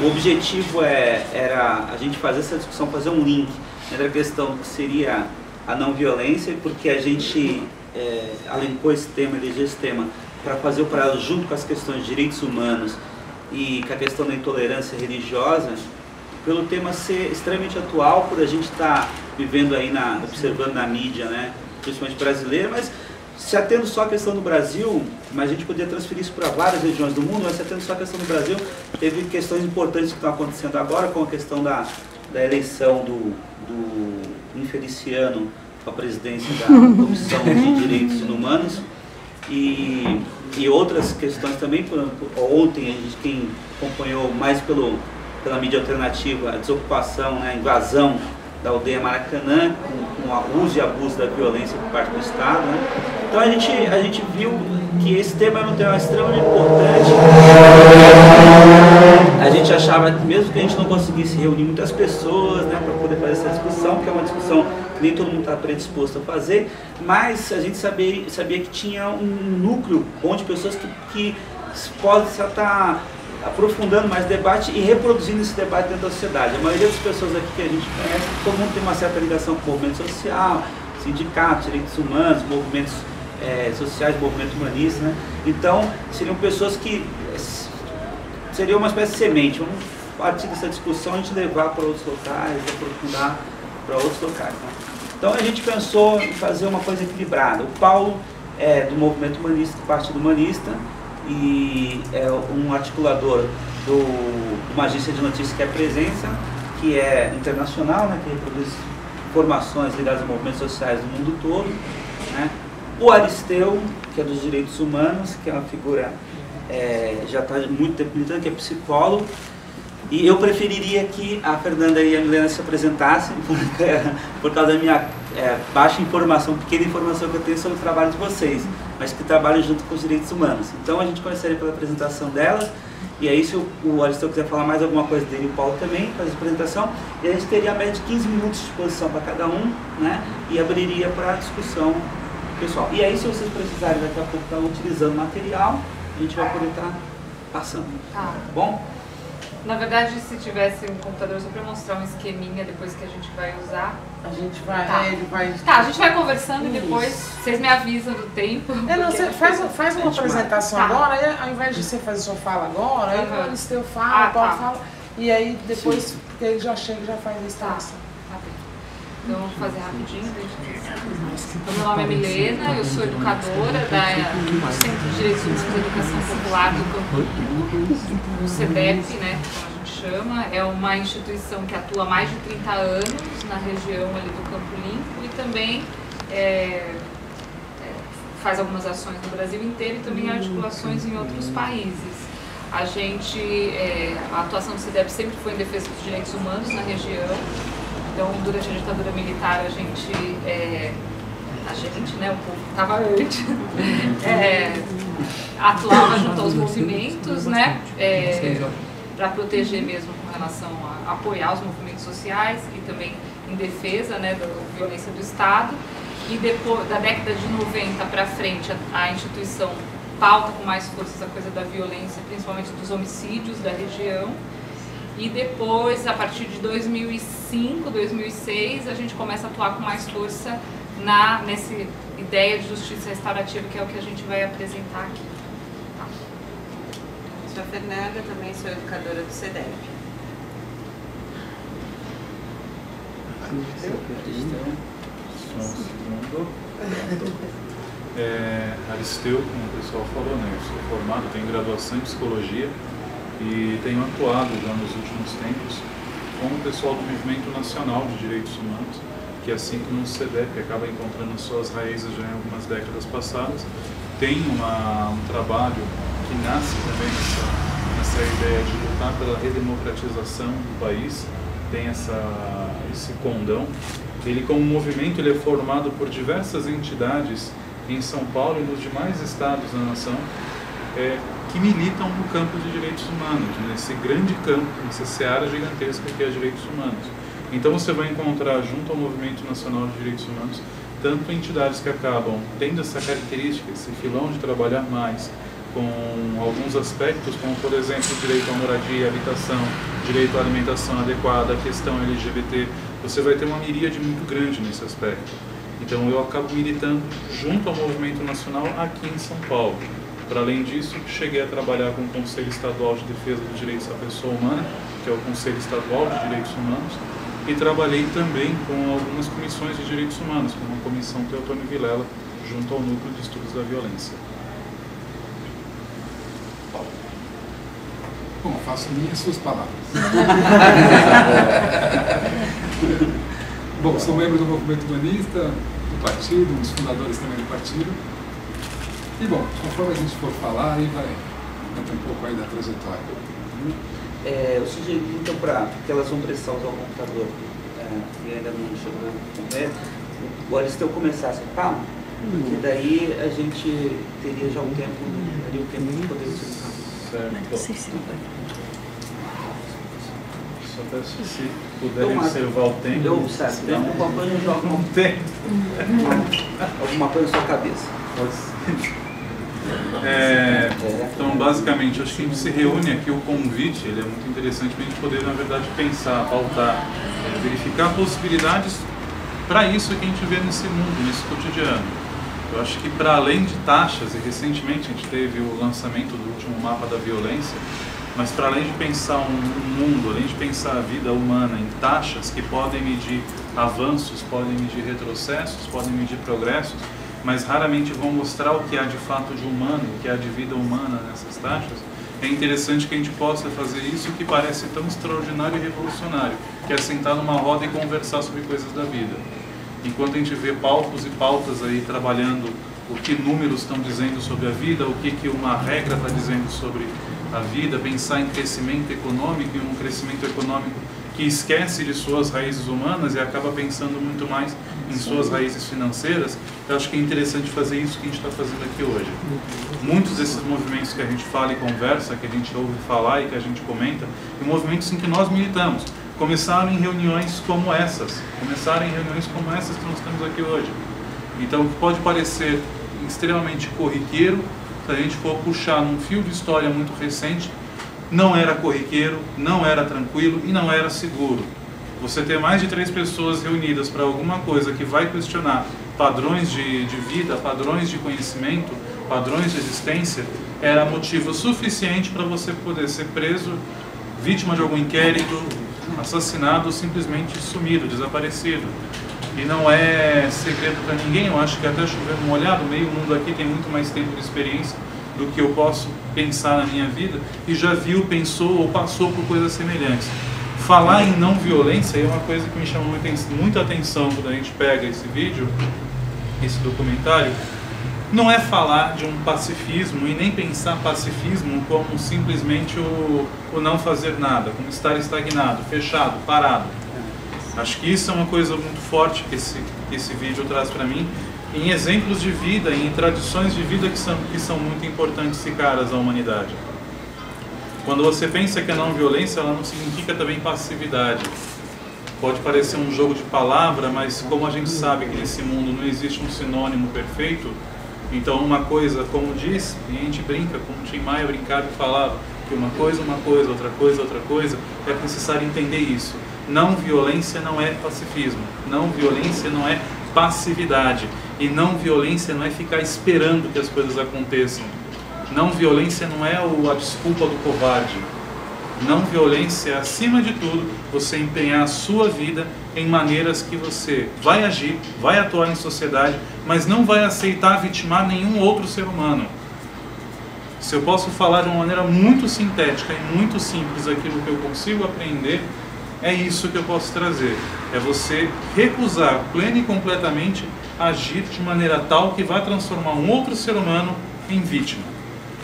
O objetivo era a gente fazer essa discussão, fazer um link entre a questão que seria a não violência, porque a gente alencou esse tema, elegeu esse tema, para fazer o paralelo junto com as questões de direitos humanos e com a questão da intolerância religiosa, pelo tema ser extremamente atual, por a gente estar vivendo aí, observando na mídia, né, principalmente brasileira, mas se atendo só à questão do Brasil, mas a gente poderia transferir isso para várias regiões do mundo, mas se atendo só à questão do Brasil, teve questões importantes que estão acontecendo agora, como a questão da eleição do Infeliciano para a presidência da Comissão de Direitos Humanos e outras questões também. Ontem, quem acompanhou mais pela mídia alternativa, a desocupação, né, a invasão da aldeia Maracanã, com abuso e abuso da violência por parte do Estado, né? Então a gente viu que esse tema era um tema extremamente importante. A gente achava que mesmo que a gente não conseguisse reunir muitas pessoas, né, para poder fazer essa discussão, que é uma discussão que nem todo mundo está predisposto a fazer, mas a gente sabia que tinha um núcleo bom de pessoas que podem estar aprofundando mais debate e reproduzindo esse debate dentro da sociedade. A maioria das pessoas aqui que a gente conhece, todo mundo tem uma certa ligação com o movimento social, sindicatos, direitos humanos, movimentos sociais, movimento humanista, né? Então, seriam pessoas que seriam uma espécie de semente. Vamos partir dessa discussão, a gente levar para outros locais, aprofundar para outros locais, né? Então, a gente pensou em fazer uma coisa equilibrada. O Paulo é do movimento humanista, do Partido Humanista, e é um articulador de uma agência de notícias que é a Presença, que é internacional, né, que reproduz informações ligadas a movimentos sociais do mundo todo, né? O Aristeu, que é dos direitos humanos, que é uma figura já está muito tempo militando, que é psicólogo, e eu preferiria que a Fernanda e a Milena se apresentassem por causa da minha baixa informação, pequena informação que eu tenho sobre o trabalho de vocês, mas que trabalham junto com os direitos humanos. Então a gente começaria pela apresentação delas, e aí se o Aristeu quiser falar mais alguma coisa dele, o Paulo também faz a apresentação, e a gente teria a média de 15 minutos de exposição para cada um, né, e abriria para a discussão pessoal. E aí, se vocês precisarem daqui a pouco estar utilizando material, a gente vai poder estar passando. Tá bom? Na verdade, se tivesse um computador só para mostrar um esqueminha depois que a gente vai usar. A gente vai, ele vai... Tá, a gente vai conversando e depois vocês me avisam do tempo. Não, você faz uma apresentação agora, aí, ao invés de você fazer sua fala agora, aí o Aristeu fala, o Paulo fala, e aí depois, porque ele já chega e já faz a instalação. Então, vamos fazer rapidinho. Meu nome é Milena, eu sou educadora do Centro de Direitos Humanos e Educação Popular do Campo, o CEDEP, né, como a gente chama. É uma instituição que atua há mais de 30 anos na região ali do Campo Limpo e também faz algumas ações no Brasil inteiro e também articulações em outros países. A atuação do CEDEP sempre foi em defesa dos direitos humanos na região. Então, durante a ditadura militar, a gente, né, o povo que estava antes, atuava junto aos movimentos, né, para proteger mesmo com relação a apoiar os movimentos sociais e também em defesa, né, da violência do Estado. E depois, da década de 90 para frente, a instituição pauta com mais força essa coisa da violência, principalmente dos homicídios da região. E depois, a partir de 2005, 2006, a gente começa a atuar com mais força nessa ideia de justiça restaurativa, que é o que a gente vai apresentar aqui. Tá. Sou a Fernanda, também sou educadora do CEDEP. Aristeu, como o pessoal falou, né? Eu sou formado, tenho graduação em Psicologia e tenho atuado já nos últimos tempos com o pessoal do Movimento Nacional de Direitos Humanos, que assim como o CEDEP acaba encontrando suas raízes já em algumas décadas passadas, tem um trabalho que nasce também nessa ideia de lutar pela redemocratização do país, tem esse condão. Ele, como movimento, ele é formado por diversas entidades em São Paulo e nos demais estados da nação, que militam no campo de direitos humanos, nesse grande campo, nessa seara gigantesca que é direitos humanos. Então você vai encontrar junto ao Movimento Nacional de Direitos Humanos tanto entidades que acabam tendo essa característica, esse filão de trabalhar mais com alguns aspectos, como por exemplo o direito à moradia e habitação, direito à alimentação adequada, a questão LGBT, você vai ter uma miríade muito grande nesse aspecto. Então eu acabo militando junto ao movimento nacional aqui em São Paulo. Para além disso, cheguei a trabalhar com o Conselho Estadual de Defesa dos Direitos da Pessoa Humana, que é o Conselho Estadual de Direitos Humanos, e trabalhei também com algumas comissões de direitos humanos, como a Comissão Teotônio Vilela, junto ao Núcleo de Estudos da Violência. Bom, faço minhas suas palavras. Bom, sou membro do movimento humanista, do partido, um dos fundadores também do partido. E bom, conforme a gente for falar, aí vai contar um pouco aí da trajetória. Eu sugeri então que elas vão precisar usar o computador e ainda não chegou a conversa, o Aristeu começasse a falar, porque daí a gente teria já um tempo, daria o tempo de poder utilizar. Certo. Só peço que se puderem observar o tempo. Eu observo, alguma coisa joga um tempo. Alguma coisa na sua cabeça. Pode ser. Então, basicamente, acho que a gente se reúne aqui, o convite, ele é muito interessante para a gente poder, na verdade, pensar, pautar, verificar possibilidades para isso que a gente vê nesse mundo, nesse cotidiano. Eu acho que para além de taxas, e recentemente a gente teve o lançamento do último mapa da violência, mas para além de pensar um mundo, além de pensar a vida humana em taxas que podem medir avanços, podem medir retrocessos, podem medir progressos, mas raramente vão mostrar o que há de fato de humano, o que há de vida humana nessas taxas, é interessante que a gente possa fazer isso que parece tão extraordinário e revolucionário, que é sentar numa roda e conversar sobre coisas da vida. Enquanto a gente vê palcos e pautas aí trabalhando o que números estão dizendo sobre a vida, o que uma regra está dizendo sobre a vida, pensar em crescimento econômico e um crescimento econômico que esquece de suas raízes humanas e acaba pensando muito mais em suas raízes financeiras, eu acho que é interessante fazer isso que a gente está fazendo aqui hoje. Muitos desses movimentos que a gente fala e conversa, que a gente ouve falar e que a gente comenta, são movimentos em que nós militamos. Começaram em reuniões como essas, que nós temos aqui hoje. Então, o que pode parecer extremamente corriqueiro, se a gente for puxar num fio de história muito recente, não era corriqueiro, não era tranquilo e não era seguro. Você ter mais de 3 pessoas reunidas para alguma coisa que vai questionar padrões de vida, padrões de conhecimento, padrões de existência, era motivo suficiente para você poder ser preso, vítima de algum inquérito, assassinado, simplesmente sumido, desaparecido. E não é segredo para ninguém, eu acho que até chovendo molhado, meio mundo aqui tem muito mais tempo de experiência do que eu posso pensar na minha vida, e já viu, pensou ou passou por coisas semelhantes. Falar em não violência é uma coisa que me chama muita atenção quando a gente pega esse vídeo, esse documentário. Não é falar de um pacifismo e nem pensar pacifismo como simplesmente o não fazer nada, como estar estagnado, fechado, parado. Acho que isso é uma coisa muito forte que esse vídeo traz para mim, em exemplos de vida, em tradições de vida que são muito importantes e caras à humanidade. Quando você pensa que a não violência, ela não significa também passividade. Pode parecer um jogo de palavra, mas como a gente sabe que nesse mundo não existe um sinônimo perfeito, então uma coisa, como diz, e a gente brinca, como Tim Maia brincava e falava, que uma coisa, outra coisa, é necessário entender isso. Não violência não é pacifismo, não violência não é passividade, e não violência não é ficar esperando que as coisas aconteçam. Não violência não é a desculpa do covarde. Não violência é, acima de tudo, você empenhar a sua vida em maneiras que você vai agir, vai atuar em sociedade, mas não vai aceitar vitimar nenhum outro ser humano. Se eu posso falar de uma maneira muito sintética e muito simples aquilo que eu consigo aprender, é isso que eu posso trazer. É você recusar plena e completamente agir de maneira tal que vai transformar um outro ser humano em vítima.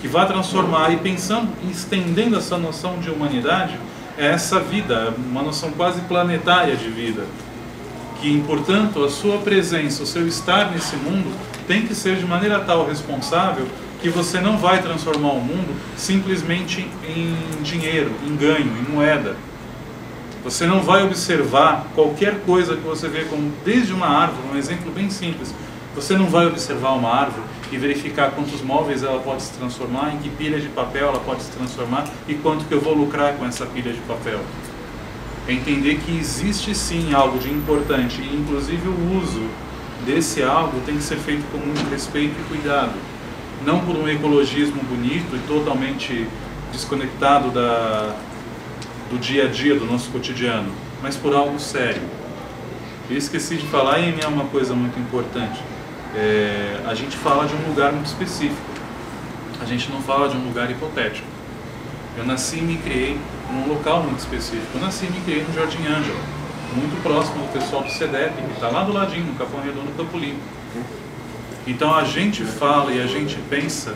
Que vai transformar, e pensando e estendendo essa noção de humanidade, é essa vida, uma noção quase planetária de vida. Que, portanto, a sua presença, o seu estar nesse mundo tem que ser de maneira tal responsável que você não vai transformar o mundo simplesmente em dinheiro, em ganho, em moeda. Você não vai observar qualquer coisa que você vê como desde uma árvore, um exemplo bem simples. Você não vai observar uma árvore e verificar quantos móveis ela pode se transformar, em que pilha de papel ela pode se transformar e quanto que eu vou lucrar com essa pilha de papel. É entender que existe sim algo de importante e inclusive o uso desse algo tem que ser feito com muito respeito e cuidado. Não por um ecologismo bonito e totalmente desconectado do dia a dia, do nosso cotidiano, mas por algo sério. Eu esqueci de falar, e é uma coisa muito importante. A gente fala de um lugar muito específico. A gente não fala de um lugar hipotético. Eu nasci e me criei num local muito específico. Eu nasci e me criei no Jardim Ângela, muito próximo do pessoal do CEDEP, que está lá do ladinho, no Capão Redondo, Campo Limpo. Então a gente fala e a gente pensa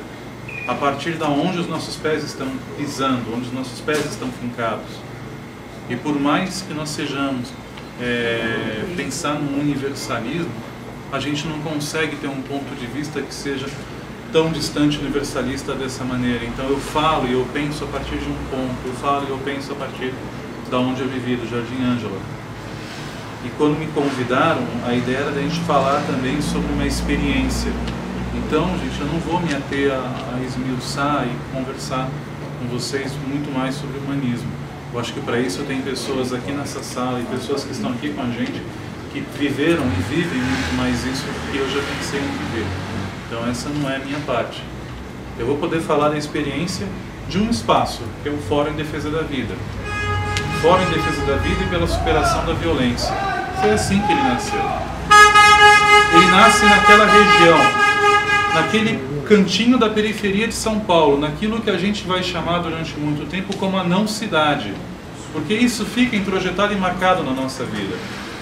a partir de onde os nossos pés estão pisando, onde os nossos pés estão fincados. E por mais que nós sejamos pensar num universalismo, a gente não consegue ter um ponto de vista que seja tão distante universalista dessa maneira. Então eu falo e eu penso a partir de um ponto, eu falo e eu penso a partir da onde eu vivi, do Jardim Ângela. E quando me convidaram, a ideia era da gente falar também sobre uma experiência. Então, gente, eu não vou me ater a esmiuçar e conversar com vocês muito mais sobre humanismo. Eu acho que para isso eu tenho pessoas aqui nessa sala e pessoas que estão aqui com a gente que viveram e vivem muito mais isso do que eu já pensei em viver. Então essa não é a minha parte. Eu vou poder falar da experiência de um espaço, que é o Fórum em Defesa da Vida. Fórum em Defesa da Vida e pela Superação da Violência. Foi assim que ele nasceu. Ele nasce naquela região, naquele cantinho da periferia de São Paulo, naquilo que a gente vai chamar durante muito tempo como a não-cidade. Porque isso fica introjetado e marcado na nossa vida.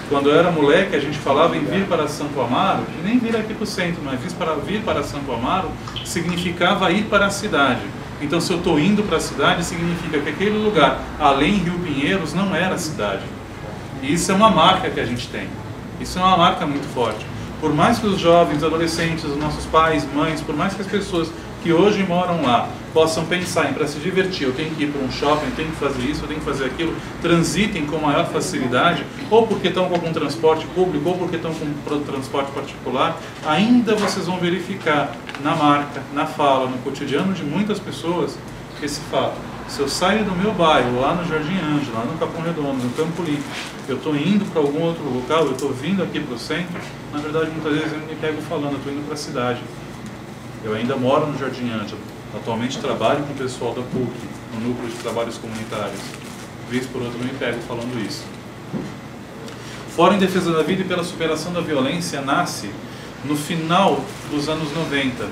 Quando eu era moleque, a gente falava em vir para Santo Amaro, e nem vir aqui para o centro, mas vir para Santo Amaro significava ir para a cidade. Então, se eu estou indo para a cidade, significa que aquele lugar, além Rio Pinheiros, não era a cidade. E isso é uma marca que a gente tem. Isso é uma marca muito forte. Por mais que os jovens, adolescentes, os nossos pais, mães, por mais que as pessoas que hoje moram lá possam pensar em, para se divertir, eu tenho que ir para um shopping, eu tenho que fazer isso, eu tenho que fazer aquilo, transitem com maior facilidade, ou porque estão com algum transporte público, ou porque estão com transporte particular, ainda vocês vão verificar na marca, na fala, no cotidiano de muitas pessoas, esse fato. Se eu saio do meu bairro, lá no Jardim Ângela, lá no Capão Redondo, no Campo Limpo, eu estou indo para algum outro local, eu estou vindo aqui para o centro, na verdade muitas vezes eu me pego falando, eu estou indo para a cidade. Eu ainda moro no Jardim Ângela, atualmente trabalho com o pessoal da PUC, no Núcleo de Trabalhos Comunitários. Vez por outra eu me pego falando isso. Fórum em Defesa da Vida e pela Superação da Violência nasce no final dos anos 90.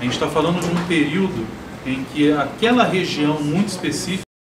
A gente está falando de um período em que aquela região muito específica